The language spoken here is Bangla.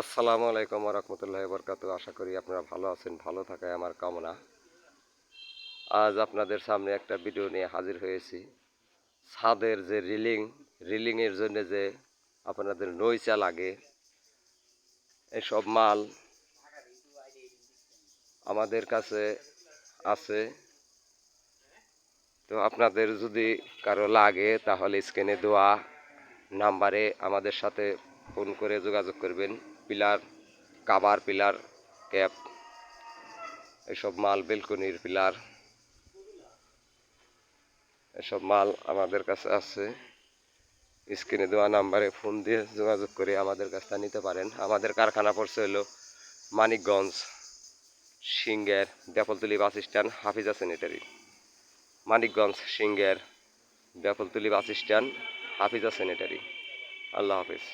আসসালামু আলাইকুম ওয়া রাহমাতুল্লাহি ওয়া বারাকাতুহু। আশা করি আপনারা ভালো আছেন, ভালো থাকাই আমার কামনা। আজ আপনাদের সামনে একটা ভিডিও নিয়ে হাজির হয়েছি। ছাদের যে রিলিংয়ের জন্য যে আপনাদের নইচা লাগে, এসব মাল আমাদের কাছে আছে। তো আপনাদের যদি কারো লাগে তাহলে স্ক্রিনে দেওয়া নাম্বারে আমাদের সাথে ফোন করে যোগাযোগ করবেন। পিলার, কাভার পিলার, ক্যাপ, এসব মাল, বেলকনির পিলার, এসব মাল আমাদের কাছে আছে। স্ক্রিনে দেওয়া নাম্বারে ফোন দিয়ে যোগাযোগ করে আমাদের কাছ থেকে নিতে পারেন। আমাদের কারখানা পড়ছে হলো মানিকগঞ্জ, সিংহের, Bepoltoli bus stand, Hafiza sanitary. Manikganj, সিংহের, Bepoltoli bus stand, Hafiza sanitary. আল্লাহ হাফিজ।